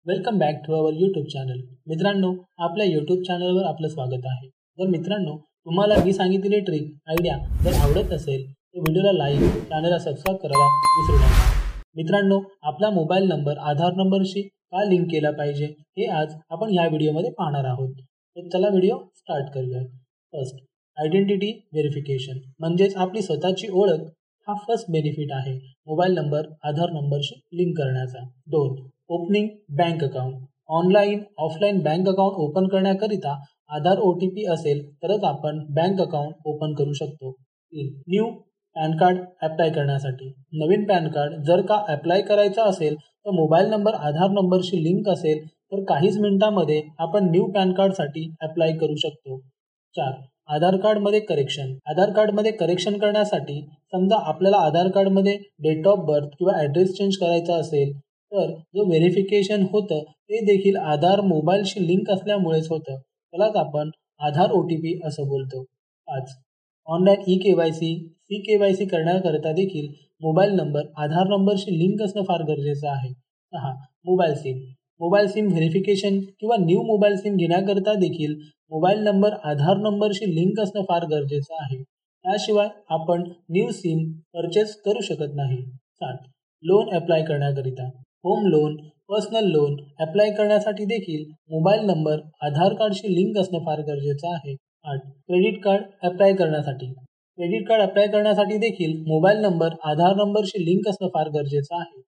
Welcome back to our YouTube channel. मित्रांनो, आपल्या YouTube चॅनलवर आपलं स्वागत आहे. तर मित्रांनो, तुम्हाला मी सांगितलेली ट्रिक आयडिया जर आवडत असेल तर व्हिडिओला लाईक, चॅनलला सबस्क्राईब करायला विसरू नका. मित्रांनो, आपला मोबाईल नंबर आधार नंबरशी का लिंक केला पाहिजे हे आज आपण ह्या व्हिडिओमध्ये पाहणार आहोत. तर चला व्हिडिओ स्टार्ट करूया. फर्स्ट, आयडेंटिटी व्हेरिफिकेशन म्हणजेच आपली स्वतःची ओळख हा फर्स्ट बेनिफिट आहे मोबाईल नंबर आधार नंबरशी लिंक करण्याचा. 2, opening bank account. Online offline bank account open करण्याकरिता आधार OTP असेल तरच आपण बँक अकाउंट ओपन करू शकतो. 3, न्यू पॅन कार्ड अप्लाय करण्यासाठी. नवीन पॅन कार्ड जर का अप्लाय करायचा असेल तर मोबाईल नंबर आधार नंबरशी लिंक असेल तर काहीच मिनिटांमध्ये आपण न्यू पॅन कार्डसाठी अप्लाय करू शकतो. 4, आधार कार्डमध्ये करेक्शन. आधार कार्डमध्ये करेक्शन करण्यासाठी समजा आपल्याला आधार कार्डमध्ये डेट ऑफ बर्थ किंवा ॲड्रेस चेंज करायचा असेल तर जो व्हेरिफिकेशन होतं ते देखील आधार मोबाईलशी लिंक असल्यामुळेच होतं. त्यालाच आपण आधार OTP असं बोलतो. 5, ऑनलाईन eKYC, CKYC करण्याकरता देखील मोबाईल नंबर आधार नंबरशी लिंक असणं फार गरजेचं आहे. 6, mobile SIM. Mobile SIM verification किंवा न्यू मोबाईल सिम घेण्याकरता देखील मोबाईल नंबर आधार नंबरशी लिंक असणं फार गरजेचं आहे. त्याशिवाय आपण न्यू सिम परचेस करू शकत नाही. 7, लोन अप्लाय करण्याकरिता. Home loan, personal loan apply करण्यासाठी देखील मोबाईल नंबर आधार कार्डशी लिंक असणं फार गरजेचं आहे. 8, क्रेडिट कार्ड अप्लाय करण्यासाठी. क्रेडिट कार्ड अप्लाय करण्यासाठी देखील मोबाईल नंबर आधार नंबरशी लिंक असणं फार गरजेचं आहे.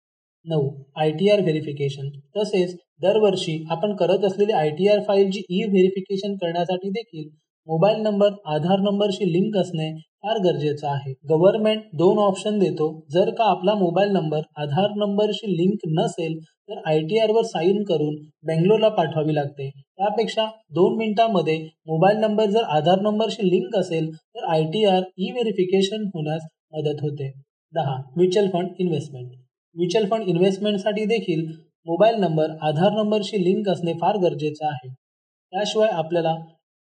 9, ITR व्हेरिफिकेशन. तसेच दरवर्षी आपण करत असलेली ITR फाईलची व्हेरिफिकेशन करण्यासाठी देखील मोबाईल नंबर आधार नंबरशी लिंक असणे फार गरजेचं आहे. गव्हर्नमेंट 2 ऑप्शन देतो. जर का आपला मोबाईल नंबर आधार नंबरशी लिंक नसेल तर ITRवर साईन करून बेंगलोरला पाठवावी लागते. त्यापेक्षा 2 मिनिटांमध्ये मोबाईल नंबर जर आधार नंबरशी लिंक असेल तर ITR व्हेरिफिकेशन होण्यास मदत होते. 10, mutual fund investment. Mutual fund इन्व्हेस्टमेंटसाठी देखील मोबाईल नंबर आधार नंबरशी लिंक असणे फार गरजेचं आहे. त्याशिवाय आपल्याला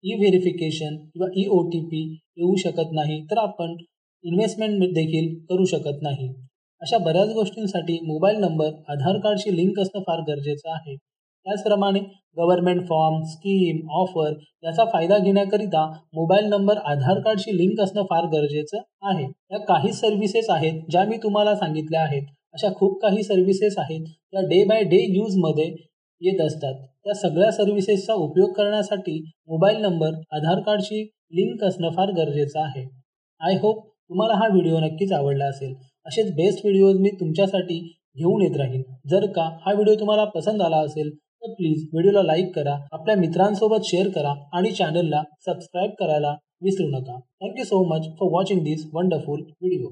व्हेरिफिकेशन किंवा OTP येऊ शकत नाही तर आपण इन्व्हेस्टमेंट देखील करू शकत नाही. अशा बऱ्याच गोष्टींसाठी मोबाईल नंबर आधार कार्डशी लिंक असणं फार गरजेचं आहे. त्याचप्रमाणे गव्हर्नमेंट फॉर्म, स्कीम, ऑफर याचा फायदा घेण्याकरिता मोबाईल नंबर आधार कार्डशी लिंक असणं फार गरजेचं आहे. या काही सर्व्हिसेस आहेत ज्या मी तुम्हाला सांगितल्या आहेत. अशा खूप काही सर्व्हिसेस आहेत त्या डे बाय डे यूजमध्ये येत असतात. त्या सगळ्या सर्व्हिसेसचा उपयोग करण्यासाठी मोबाईल नंबर आधार कार्डशी लिंक असणं फार गरजेचं आहे. आय होप तुम्हाला हा व्हिडिओ नक्कीच आवडला असेल. असेच बेस्ट व्हिडिओज मी तुमच्यासाठी घेऊन येत राहीन. जर का हा व्हिडिओ तुम्हाला पसंत आला असेल तर प्लीज व्हिडिओला लाईक करा, आपल्या मित्रांसोबत शेअर करा आणि चॅनलला सबस्क्राईब करायला विसरू नका. Thank you so much for watching this wonderful video.